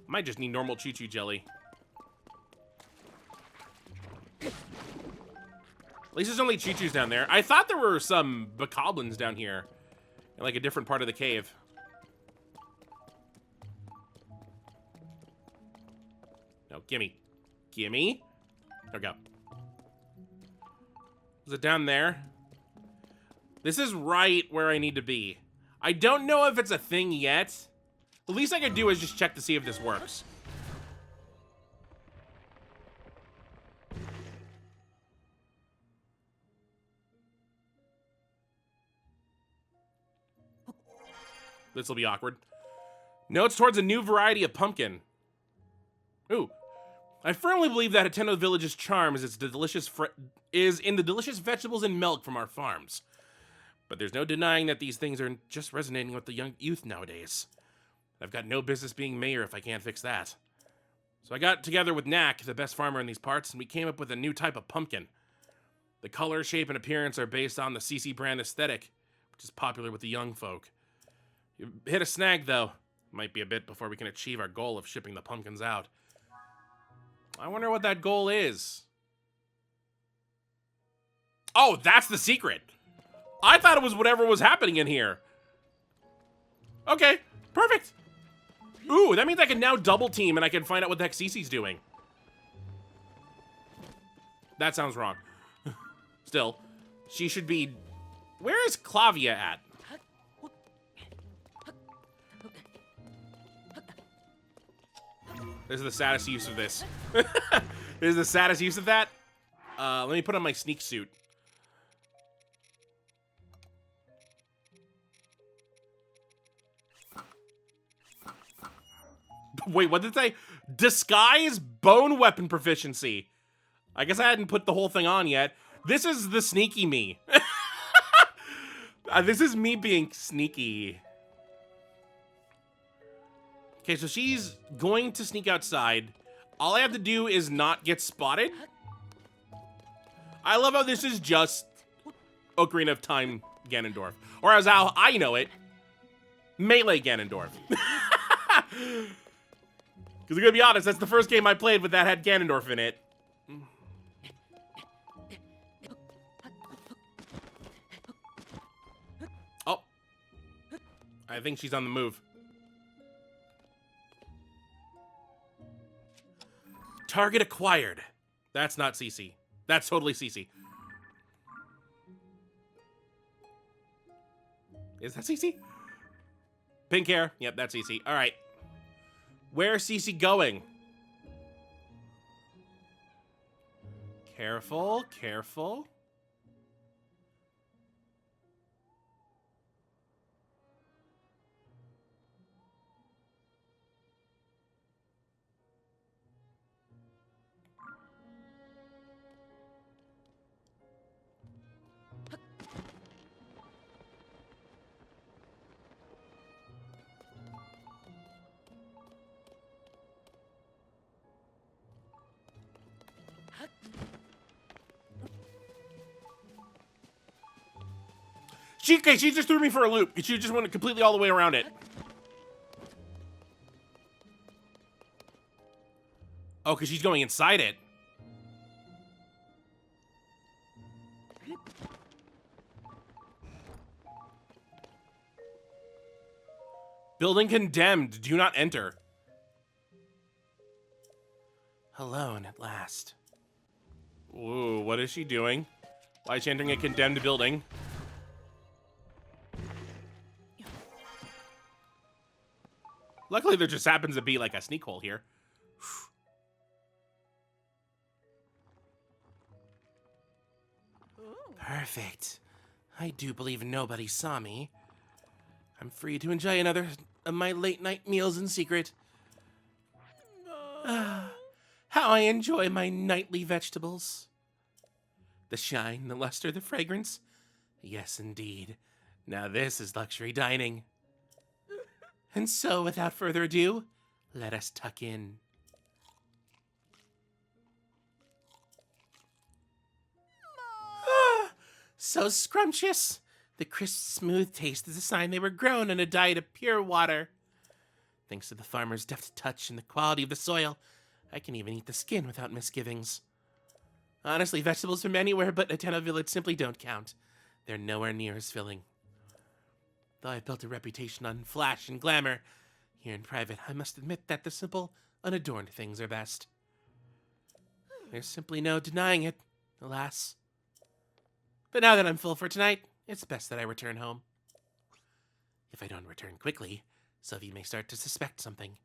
A: Might just need normal choo-choo jelly. At least there's only choo-choos down there. I thought there were some bokoblins down here. In like a different part of the cave. No, gimme. Gimme. There we go. Is it down there? This is right where I need to be. I don't know if it's a thing yet. The least I could do is just check to see if this works. This will be awkward. Notes towards a new variety of pumpkin. Ooh. I firmly believe that Nintendo Village's charm is in the delicious vegetables and milk from our farms. But there's no denying that these things are just resonating with the young youth nowadays. I've got no business being mayor if I can't fix that. So I got together with Knack, the best farmer in these parts, and we came up with a new type of pumpkin. The color, shape, and appearance are based on the CC brand aesthetic, which is popular with the young folk. You hit a snag, though. Might be a bit before we can achieve our goal of shipping the pumpkins out. I wonder what that goal is. Oh, that's the secret. I thought it was whatever was happening in here. Okay, perfect. Ooh, that means I can now double team and I can find out what the heck Cece's doing. That sounds wrong. Still, she should be... Where is Clavia at? This is the saddest use of this. This is the saddest use of that. Let me put on my sneak suit. Wait, what did it say? Disguise bone weapon proficiency. I guess I hadn't put the whole thing on yet. This is the sneaky me. This is me being sneaky. Okay, so she's going to sneak outside. All I have to do is not get spotted. I love how this is just Ocarina of Time Ganondorf. Or as how I know it, Melee Ganondorf. Because I'm gonna be honest, that's the first game I played with that had Ganondorf in it. Oh. I think she's on the move. Target acquired. That's not Cece. That's totally Cece. Is that Cece? Pink hair. Yep, that's Cece. All right. Where's Cece going? Careful, careful. She just threw me for a loop. She just went completely all the way around it. Oh, because she's going inside it. Building condemned. Do not enter. Alone at last. Ooh, what is she doing? Why is she entering a condemned building? Luckily, there just happens to be like a sneak hole here. Perfect. I do believe nobody saw me. I'm free to enjoy another of my late night meals in secret. How I enjoy my nightly vegetables. The shine, the luster, the fragrance. Yes, indeed. Now this is luxury dining. And so, without further ado, let us tuck in. So scrumptious. The crisp, smooth taste is a sign they were grown on a diet of pure water. Thanks to the farmer's deft touch and the quality of the soil, I can even eat the skin without misgivings. Honestly, vegetables from anywhere but Nintendo Village simply don't count. They're nowhere near as filling. Though I've built a reputation on flash and glamour, here in private, I must admit that the simple, unadorned things are best. There's simply no denying it, alas. But now that I'm full for tonight, it's best that I return home. If I don't return quickly, so you may start to suspect something.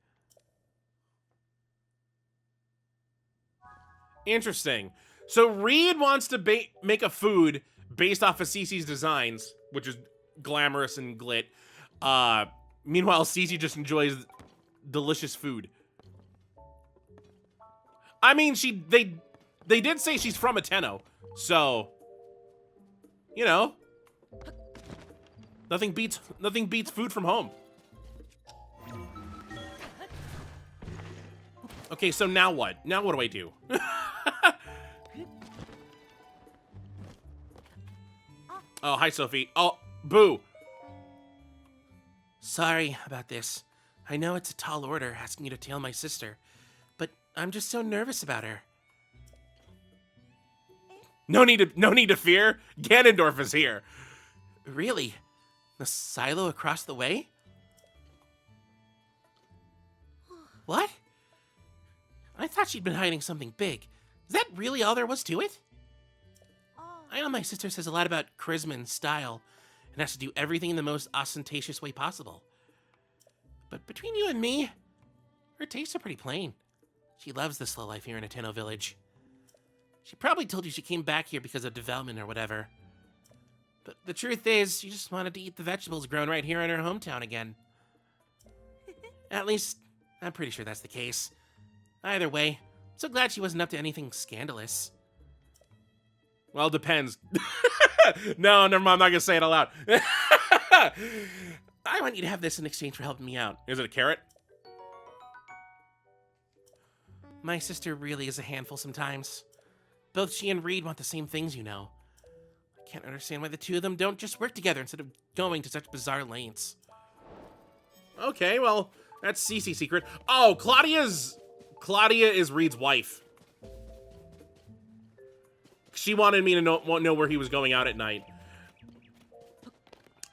A: Interesting. So Reed wants to make a food based off of Cece's designs, which is glamorous and glit. Meanwhile, Cece just enjoys delicious food. I mean, they did say she's from Ateno, so you know, nothing beats food from home. Okay, so now what? Now what do I do? Oh, hi, Sophie. Oh, boo. Sorry about this. I know it's a tall order asking you to tail my sister, but I'm just so nervous about her. No need to fear. Ganondorf is here. Really? The silo across the way? What? I thought she'd been hiding something big. Is that really all there was to it? I know my sister says a lot about charisma and style, and has to do everything in the most ostentatious way possible. But between you and me, her tastes are pretty plain. She loves the slow life here in Ateno Village. She probably told you she came back here because of development or whatever. But the truth is, she just wanted to eat the vegetables grown right here in her hometown again. At least, I'm pretty sure that's the case. Either way, I'm so glad she wasn't up to anything scandalous. Well, depends. No, never mind. I'm not going to say it aloud. I want you to have this in exchange for helping me out. Is it a carrot? My sister really is a handful sometimes. Both she and Reed want the same things, you know. I can't understand why the two of them don't just work together instead of going to such bizarre lengths. Okay, well, that's Cece's secret. Oh, Claudia is Reed's wife. She wanted me to know where he was going out at night.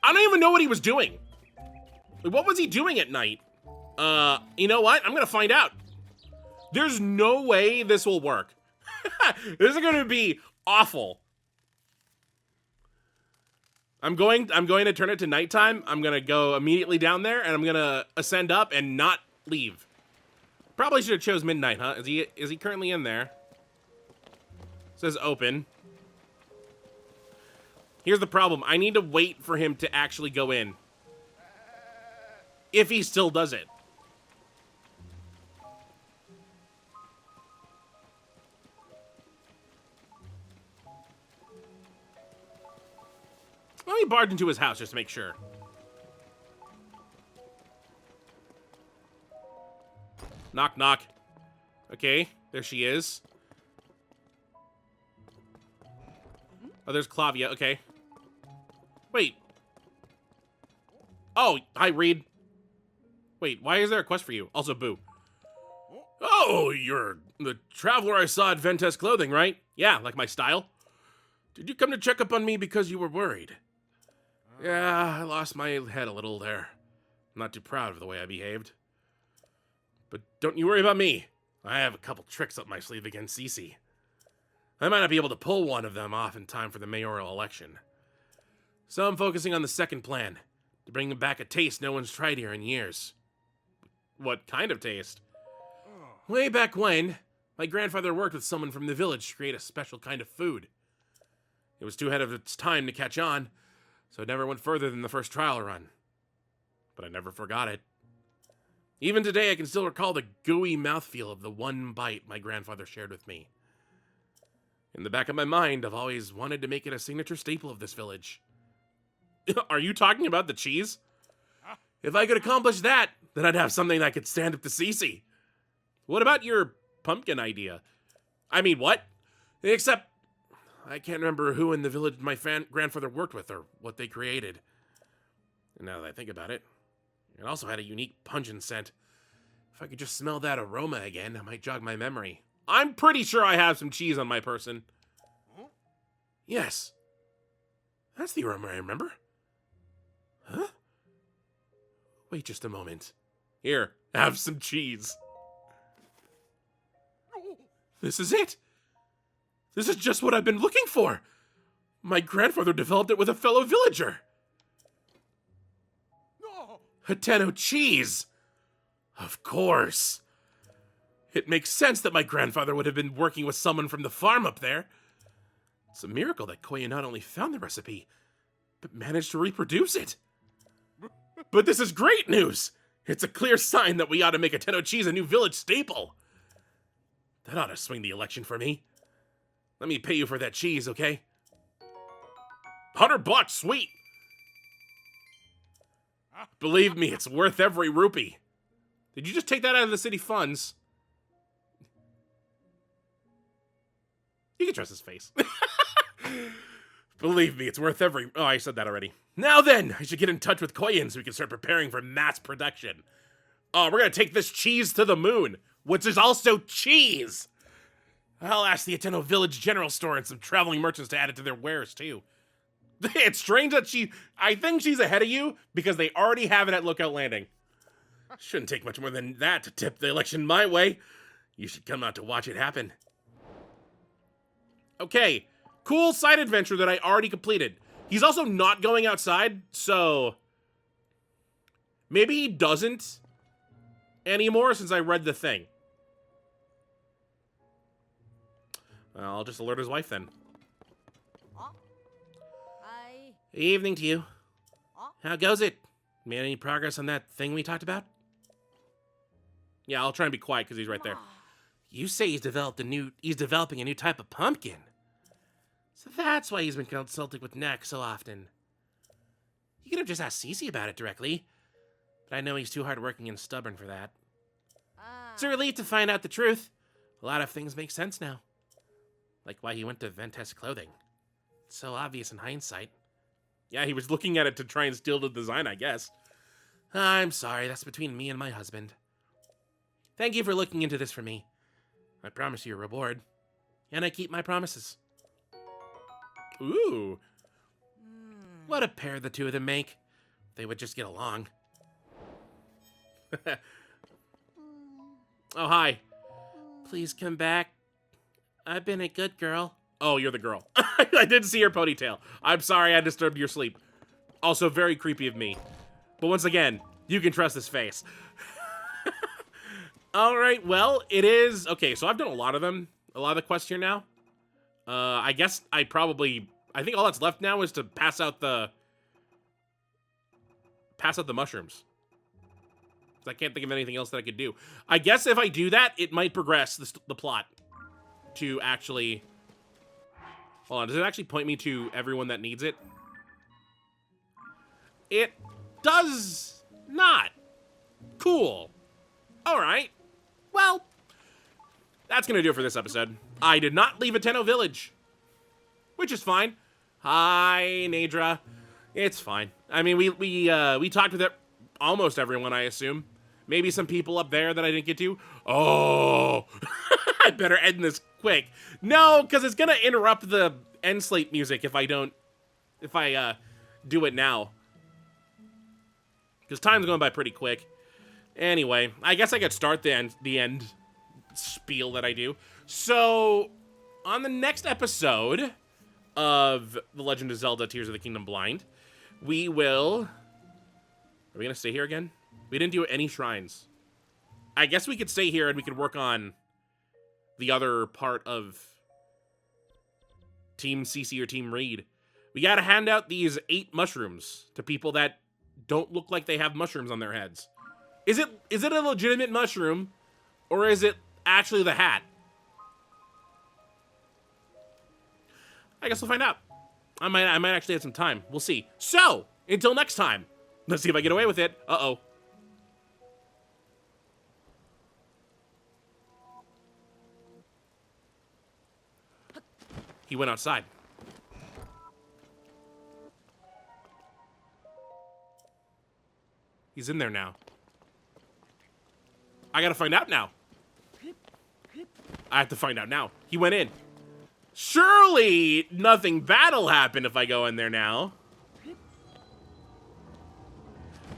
A: I don't even know what he was doing. What was he doing at night? You know what? I'm gonna find out. There's no way this will work. This is gonna be awful. I'm going to turn it to nighttime. I'm gonna go immediately down there, and I'm gonna ascend up and not leave. Probably should have chose midnight, huh? Is he currently in there? Says open. Here's the problem. I need to wait for him to actually go in. If he still does it. Let me barge into his house just to make sure. Knock, knock. Okay, there she is. Oh, there's Clavia. Okay. Wait. Oh, hi, Reed. Wait, why is there a quest for you? Also, boo. Oh, you're the traveler I saw at Ventus Clothing, right? Yeah, like my style. Did you come to check up on me because you were worried? Yeah, I lost my head a little there. I'm not too proud of the way I behaved. But don't you worry about me. I have a couple tricks up my sleeve against Cece. I might not be able to pull one of them off in time for the mayoral election. So I'm focusing on the second plan, to bring back a taste no one's tried here in years. What kind of taste? Way back when, my grandfather worked with someone from the village to create a special kind of food. It was too ahead of its time to catch on, so it never went further than the first trial run. But I never forgot it. Even today, I can still recall the gooey mouthfeel of the one bite my grandfather shared with me. In the back of my mind, I've always wanted to make it a signature staple of this village. Are you talking about the cheese? If I could accomplish that, then I'd have something that could stand up to Cece. What about your pumpkin idea? I mean, what? Except, I can't remember who in the village my grandfather worked with or what they created. And now that I think about it, it also had a unique pungent scent. If I could just smell that aroma again, it might jog my memory. I'm pretty sure I have some cheese on my person. Yes. That's the aroma I remember. Huh? Wait just a moment. Here, have some cheese. This is it. This is just what I've been looking for. My grandfather developed it with a fellow villager. Hateno cheese! Of course. It makes sense that my grandfather would have been working with someone from the farm up there. It's a miracle that Koya not only found the recipe, but managed to reproduce it. But this is great news! It's a clear sign that we ought to make Hateno cheese a new village staple. That ought to swing the election for me. Let me pay you for that cheese, okay? $100, sweet! Believe me, it's worth every rupee. Did you just take that out of the city funds? You can trust his face. Believe me, it's worth every... Oh, I said that already. Now then, I should get in touch with Koyin so we can start preparing for mass production. Oh, we're gonna take this cheese to the moon, which is also cheese! I'll ask the Ateno Village General Store and some traveling merchants to add it to their wares, too. It's strange that I think she's ahead of you because they already have it at Lookout Landing. Shouldn't take much more than that to tip the election my way. You should come out to watch it happen. Okay, cool side adventure that I already completed. He's also not going outside, so maybe he doesn't anymore since I read the thing. Well, I'll just alert his wife then. Evening to you. How goes it? Made any progress on that thing we talked about? Yeah, I'll try and be quiet because he's right there. You say he's developing a new type of pumpkin. So that's why he's been consulting with Neck so often. You could have just asked Cece about it directly, but I know he's too hardworking and stubborn for that. It's a relief to find out the truth. A lot of things make sense now. Like why he went to Ventus Clothing. It's so obvious in hindsight. Yeah, he was looking at it to try and steal the design, I guess. I'm sorry, that's between me and my husband. Thank you for looking into this for me. I promise you a reward. And I keep my promises. Ooh. What a pair the two of them make. They would just get along. Oh, hi. Please come back. I've been a good girl. Oh, you're the girl. I didn't see your ponytail. I'm sorry I disturbed your sleep. Also very creepy of me. But once again, you can trust this face. All right, well, it is... Okay, so I've done a lot of them. A lot of the quests here now. I guess I think all that's left now is to pass out the mushrooms. 'Cause I can't think of anything else that I could do. I guess if I do that, it might progress the plot to actually... Hold on, does it actually point me to everyone that needs it? It does not. Cool. All right. Well, that's going to do it for this episode. I did not leave Ateno Village, which is fine. Hi, Nadra. It's fine. I mean, we talked with almost everyone, I assume. Maybe some people up there that I didn't get to. Oh, I better end this quick. No, because it's going to interrupt the end slate music if I do it now. Because time's going by pretty quick. Anyway, I guess I could start the end spiel that I do. So, on the next episode of The Legend of Zelda Tears of the Kingdom Blind, we will... Are we going to stay here again? We didn't do any shrines. I guess we could stay here and we could work on the other part of Team CC or Team Reed. We got to hand out these 8 mushrooms to people that don't look like they have mushrooms on their heads. Is it a legitimate mushroom, or is it actually the hat? I guess we'll find out. I might actually have some time. We'll see. So, until next time. Let's see if I get away with it. Uh-oh. He went outside. He's in there now. I gotta find out now. I have to find out now. He went in. Surely nothing bad will happen if I go in there now.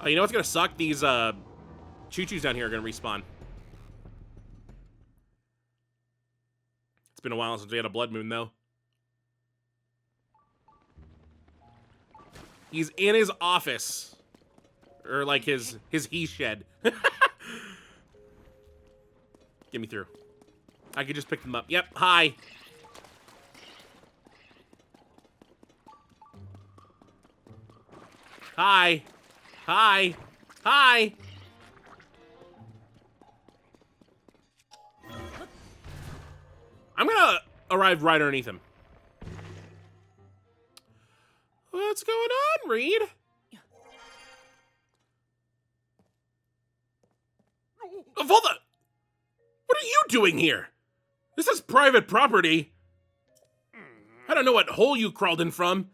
A: Oh, you know what's gonna suck? These choo-choos down here are gonna respawn. It's been a while since we had a blood moon, though. He's in his office. Or like his he shed. Get me through. I could just pick them up. Yep, hi. Hi. Hi. Hi. I'm gonna arrive right underneath him. What's going on, Reed? Volda! What are you doing here? This is private property. I don't know what hole you crawled in from,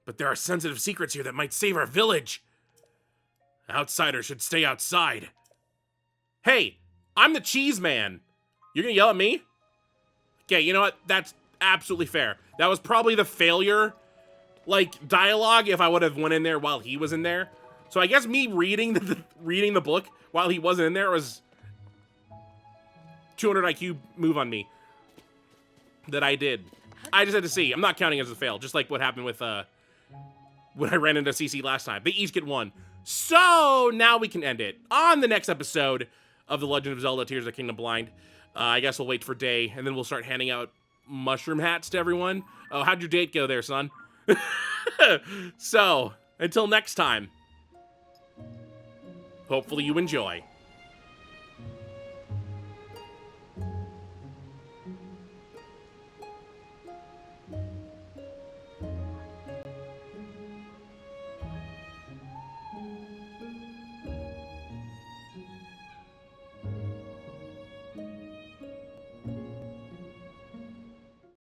A: but there are sensitive secrets here that might save our village. Outsiders should stay outside. Hey, I'm the cheese man. You're gonna yell at me? Okay, you know what? That's absolutely fair. That was probably the failure, like, dialogue if I would have went in there while he was in there. So I guess me reading the book while he wasn't in there was 200 IQ move on me that I did. I just had to see. I'm not counting it as a fail, just like what happened with when I ran into CC last time. They each get one. So now we can end it on the next episode of The Legend of Zelda Tears of the Kingdom Blind. I guess we'll wait for day, and then we'll start handing out mushroom hats to everyone. Oh, how'd your date go there, son? So, until next time, hopefully you enjoy.